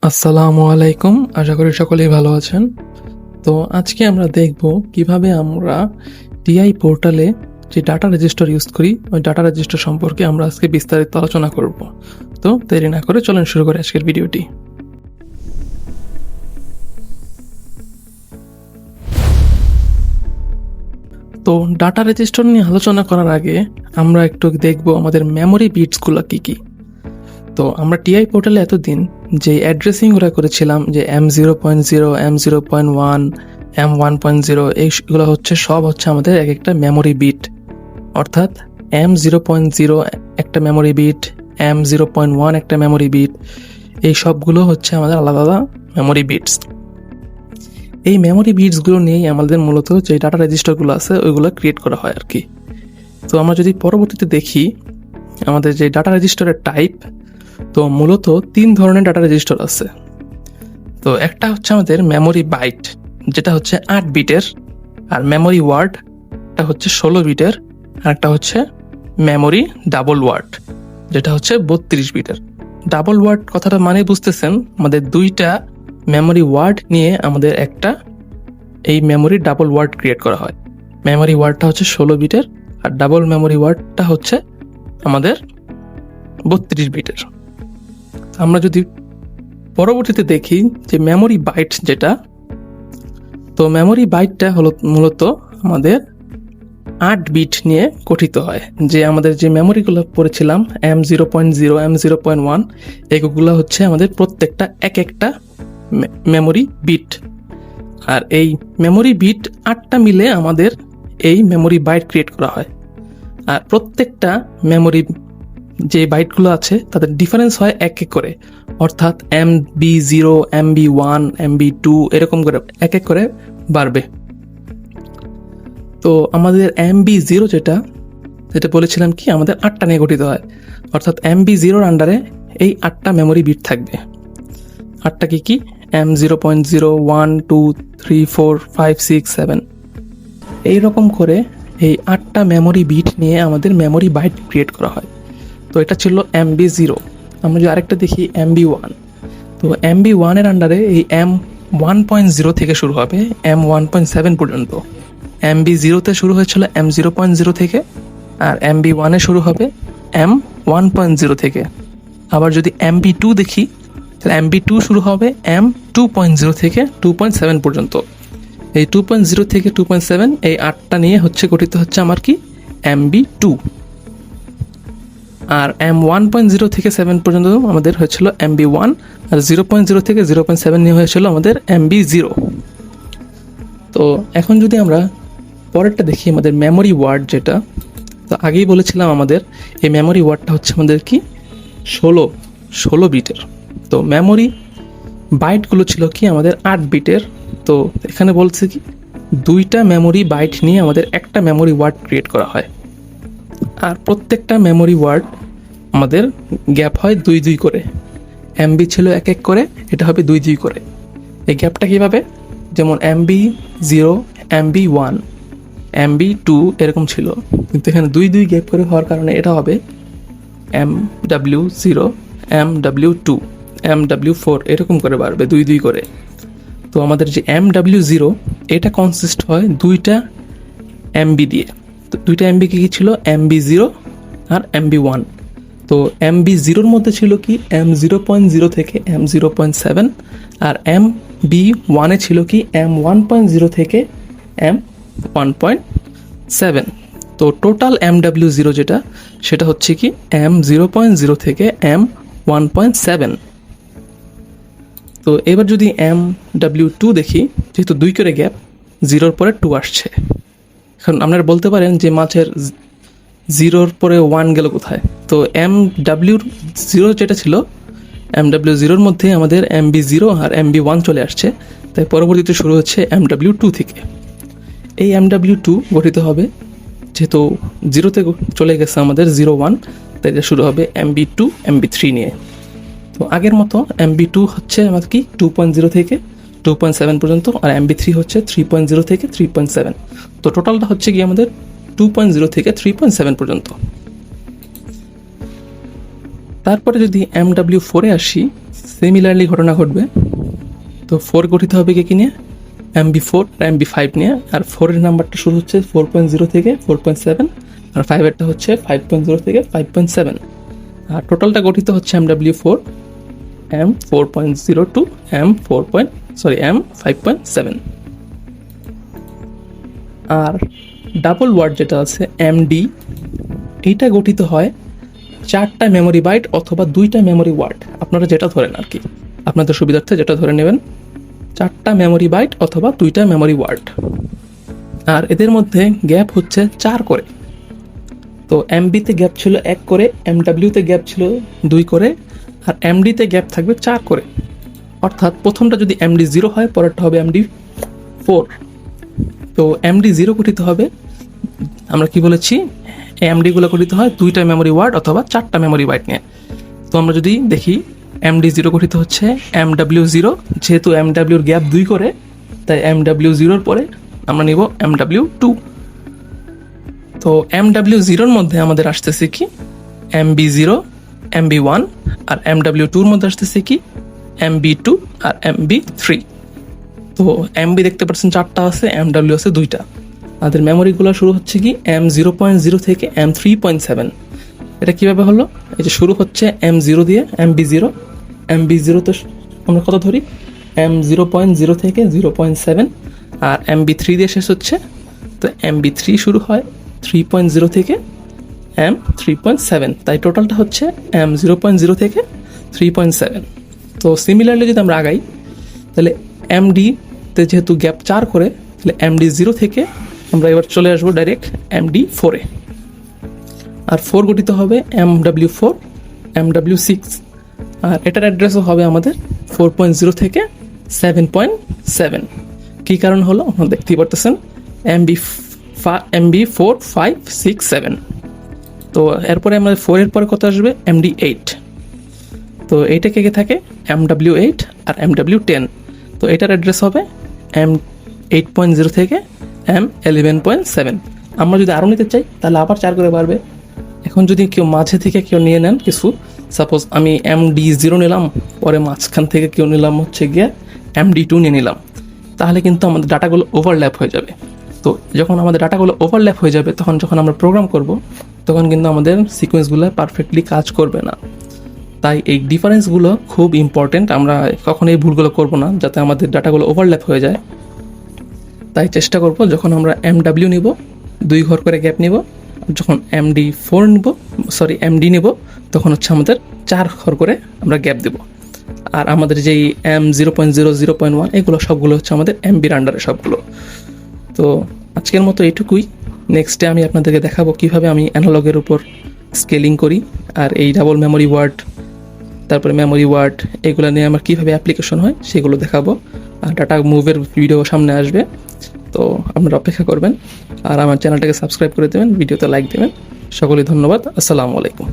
আসসালামু আলাইকুম, আশা করি সকলেই ভালো আছেন। তো আজকে আমরা দেখব কিভাবে আমরা টিআই পোর্টালে যে ডাটা রেজিস্টার ইউজ করি ওই ডাটা রেজিস্টার সম্পর্কে আমরা আজকে বিস্তারিত আলোচনা করব। তো দেরি না করে চলেন শুরু করি আজকের ভিডিওটি। তো ডাটা রেজিস্টার নিয়ে আলোচনা করার আগে আমরা একটু দেখব আমাদের মেমোরি বিটসগুলো কি কি। তো আমরা টিআই পোর্টালে এতদিন যে অ্যাড্রেসিংগুলো করেছিলাম, যে M0.0, M0.1, M1.0, এইগুলো সব হচ্ছে আমাদের এক একটা মেমোরি বিট। অর্থাৎ M0.0 একটা মেমোরি বিট, M0.1 একটা মেমোরি বিট, এই সবগুলো হচ্ছে আমাদের আলাদা আলাদা মেমোরি বিটস। এই মেমোরি বিটসগুলো নিয়েই আমাদের মূলত যে ডাটা রেজিস্টারগুলো আছে ওইগুলো ক্রিয়েট করা হয় আর কি। তো আমরা যদি পরবর্তীতে দেখি আমাদের যে ডাটা রেজিস্টারের টাইপ, তো মূলত 3 ধরনের ডাটা রেজিস্টার আছে। তো একটা হচ্ছে আমাদের মেমোরি বাইট, যেটা হচ্ছে 8 বিটের, আর মেমোরি ওয়ার্ড এটা হচ্ছে 16 বিটের, আর একটা হচ্ছে মেমোরি ডাবল ওয়ার্ড, যেটা হচ্ছে 32 বিটের। ডাবল ওয়ার্ড কথাটা মানে বুঝতেছেন, আমাদের দুইটা মেমোরি ওয়ার্ড নিয়ে আমাদের একটা এই মেমোরি ডাবল ওয়ার্ড ক্রিয়েট করা হয়। মেমোরি ওয়ার্ডটা হচ্ছে 16 বিটের, আর ডাবল মেমোরি ওয়ার্ডটা হচ্ছে আমাদের 32 বিটের। আমরা যদি পরবর্তীতে দেখি যে মেমোরি বাইট যেটা, তো মেমোরি বাইটটা হলো মূলত আমাদের 8 বিট নিয়ে গঠিত হয়। যে আমাদের যে মেমোরিগুলো পড়েছিলাম M0.0, M0.1, এগুলো হচ্ছে আমাদের প্রত্যেকটা এক একটা মেমোরি বিট। আর এই মেমোরি বিট 8টা মিলে আমাদের এই মেমোরি বাইট ক্রিয়েট করা হয়। আর প্রত্যেকটা মেমোরি যে বাইটগুলো আছে তাদের ডিফারেন্স হয় এক এক করে, অর্থাৎ MB0, MB1, MB2 এরকম করে এক এক করে বাড়বে। তো আমাদের MB0 যেটা বলেছিলাম কি আমাদের 8টা নিয়ে গঠিত হয়, অর্থাৎ MB0-র আন্ডারে এই 8টা মেমোরি বিট থাকবে। 8টা কি M0.0, 1, 2, 3, 4, 5, 6, 7 এইরকম করে এই 8টা মেমোরি বিট নিয়ে আমাদের মেমোরি বাইট ক্রিয়েট করা হয়। তো এটা ছিল MB0। আমরা যদি আরেকটা দেখি MB1, তো MB1-এর আন্ডারে এই M1.0 থেকে শুরু হবে M1.7 পর্যন্ত। MB0-তে শুরু হয়েছিল M0.0 থেকে, আর MB1-এ শুরু হবে M1.0 থেকে। আবার যদি MB2 দেখি, তাহলে MB2 শুরু হবে M2.0 থেকে 2.7 পর্যন্ত। এই 2.0 থেকে 2.7 এই 8টা নিয়ে গঠিত হচ্ছে আমার কি MB2। আর M1.0 থেকে 7 পর্যন্ত আমাদের হয়েছিল MB1, আর 0.0 থেকে 0.7 নিয়ে হয়েছিল আমাদের MB0। তো এখন যদি আমরা পরেরটা দেখি আমাদের মেমোরি ওয়ার্ড যেটা, তো আগেই বলেছিলাম আমাদের এই মেমোরি ওয়ার্ডটা হচ্ছে আমাদের কি 16 বিটের। তো মেমোরি বাইটগুলো ছিল কি আমাদের 8 বিটের। তো এখানে বলছে কি দুইটা মেমোরি বাইট নিয়ে আমাদের একটা মেমোরি ওয়ার্ড ক্রিয়েট করা হয়। আর প্রত্যেকটা মেমোরি ওয়ার্ড আমাদের গ্যাপ হয় 2-2 করে। MB ছিল এক এক করে, এটা হবে 2-2 করে। এই গ্যাপটা কীভাবে, যেমন MB0, MB1, MB2 এরকম ছিল, কিন্তু এখানে 2-2 গ্যাপ করে হওয়ার কারণে এটা হবে MW0, MW2, MW4 এরকম করে বাড়বে 2-2 করে। তো আমাদের যে MW0 এটা কনসিস্ট হয় দুইটা MB দিয়ে। তো দুইটা MB কি ছিল, MB0 আর MB1। তো MB0-র মধ্যে ছিল কি M0.0 থেকে M0.7, আর MB1-এ ছিল কি M1.0 থেকে M1.7। তো টোটাল MW0 যেটা সেটা হচ্ছে কি M0.0 থেকে M1.7। তো এবার যদি MW2 দেখি, যেহেতু 2 করে গ্যাপ, 0-র পরে 2 আসছে। এখন আপনারা বলতে পারেন যে মাঝের 0-র পরে 1 গেল কোথায়। তো MW0 যেটা ছিল, MW0-র মধ্যে আমাদের MB0 আর MB1 চলে আসছে, তাই পরবর্তীতে শুরু হচ্ছে MW2 থেকে। এই MW2 গঠিত হবে, যেহেতু 0-তে চলে গেছে আমাদের 0-1, তাই এটা শুরু হবে MB2, MB3 নিয়ে। তো আগের মতো MB2 হচ্ছে আমাদের কি 2.0 থেকে 2.7 পর্যন্ত, আর MB3 হচ্ছে 3.0 থেকে 3.7। তো টোটালটা হচ্ছে কি আমাদের 2.0 থেকে 3.7 পর্যন্ত। তারপরে যদি MW4-এ আসি, সিমিলারলি ঘটনা ঘটবে। তো 4 গঠিত হবে কি নিয়ে, MB4 আর MB5 নিয়ে। আর 4-এর নাম্বারটা শুরু হচ্ছে 4.0 থেকে 4.7, আর 5-এরটা হচ্ছে 5.0 থেকে 5.7। আর টোটালটা গঠিত হচ্ছে MW4 M4.0 টু M5.7। আর ডাবল ওয়ার্ড যেটা আছে MD, এইটা গঠিত হয় 4টা মেমোরি বাইট অথবা 2টা মেমোরি ওয়ার্ড, আপনারা যেটা ধরেন আর কি, আপনাদের সুবিধার্থে যেটা ধরে নেবেন, 4টা মেমোরি বাইট অথবা 2টা মেমোরি ওয়ার্ড। আর এদের মধ্যে গ্যাপ হচ্ছে 4 করে। তো MB-তে গ্যাপ ছিল 1 করে, MW-তে গ্যাপ ছিল 2 করে, আর MD-তে গ্যাপ থাকবে 4 করে। অর্থাৎ প্রথমটা যদি MD0 হয়, পরেরটা হবে MD4। তো MD0 গঠিত হবে, আমরা কি বলেছি, MD-গুলো গঠিত হয় 2টা মেমোরি ওয়ার্ড অথবা 4টা মেমোরি বাইট নিয়ে। তো আমরা যদি দেখি MD0 গঠিত হচ্ছে MW0, যেহেতু MW-র গ্যাপ 2 করে, তাই MW0-র পরে আমরা নিব MW2। তো MW0-র মধ্যে আমাদের আসতেছে কি MB0, MB1, আর MW2-র মধ্যে আসতেছে কি MB2 আর MB3। তো MB দেখতে পাচ্ছেন 4টা আছে, MW আছে 2টা। আমাদের মেমোরিগুলো শুরু হচ্ছে কি M0.0 থেকে M3.7। এটা কিভাবে হলো, এই যে শুরু হচ্ছে M0 দিয়ে, MB0 তো আমরা কত ধরি M0.0 থেকে 0.7, আর MB3 দিয়ে শেষ হচ্ছে। তো MB3 শুরু হয় 3.0 থেকে M3.7, তাই টোটালটা হচ্ছে M0.0 থেকে 3.7। তো সিমিলারলি যদি আমরা আগাই, তাহলে MD-তে যেহেতু গ্যাপ 4 করে, তাহলে MD0 থেকে আমরা এবার চলে আসবো ডাইরেক্ট MD4-এ। আর 4 গঠিত হবে MW4, MW6, আর এটার অ্যাড্রেসও হবে আমাদের 4.0 থেকে 7.7। কী কারণ হলো আপনারা দেখতেই পারতেছেন, MB4, 5, 6, 7। তো এরপরে আমাদের 4-এর পরে কত আসবে MD8। তো এইটা কে থাকে MW8 আর MW10। তো এটার অ্যাড্রেস হবে M8.0 থেকে M11.7। আমরা যদি আরও নিতে চাই তাহলে আবার 4 করে বাড়বে। এখন যদি কেউ মাঝে থেকে কেউ নিয়ে নেন কিছু, সাপোজ আমি MD0 নিলাম, পরে মাঝখান থেকে কেউ নিলাম হচ্ছে গিয়ে MD2 নিয়ে নিলাম, তাহলে কিন্তু আমাদের ডাটাগুলো ওভারল্যাপ হয়ে যাবে। তো যখন আমাদের ডাটাগুলো ওভারল্যাপ হয়ে যাবে, তখন যখন আমরা প্রোগ্রাম করব, তখন কিন্তু আমাদের সিকোয়েন্সগুলো পারফেক্টলি কাজ করবে না। তাই এই ডিফারেন্সগুলো খুব ইম্পর্টেন্ট, আমরা কখনো এই ভুলগুলো করব না যাতে আমাদের ডাটাগুলো ওভারল্যাপ হয়ে যায়। তাই চেষ্টা করব যখন আমরা MW নিব 2 ঘর করে গ্যাপ নিব, যখন MD নিব তখন হচ্ছে আমাদের 4 ঘর করে আমরা গ্যাপ দেব। আর আমাদের যেই M0.0, 0.1 এগুলো সবগুলো হচ্ছে আমাদের MB-র আন্ডারে সবগুলো। তো আজকের মতো এইটুকুই। নেক্সটে আমি আপনাদেরকে দেখাবো কিভাবে আমি অ্যানালগের উপর স্কেলিং করি, আর এই ডাবল মেমোরি ওয়ার্ড, তারপরে মেমোরি ওয়ার্ড, এগুলো নিয়ে আমার কীভাবে অ্যাপ্লিকেশন হয় সেগুলো দেখাবো। আর ডাটা মুভের ভিডিও সামনে আসবে, তো আপনারা অপেক্ষা করবেন। আর আমার চ্যানেলটাকে সাবস্ক্রাইব করে দেবেন, ভিডিওতে লাইক দেবেন। সকলেই ধন্যবাদ। আসসালামু আলাইকুম।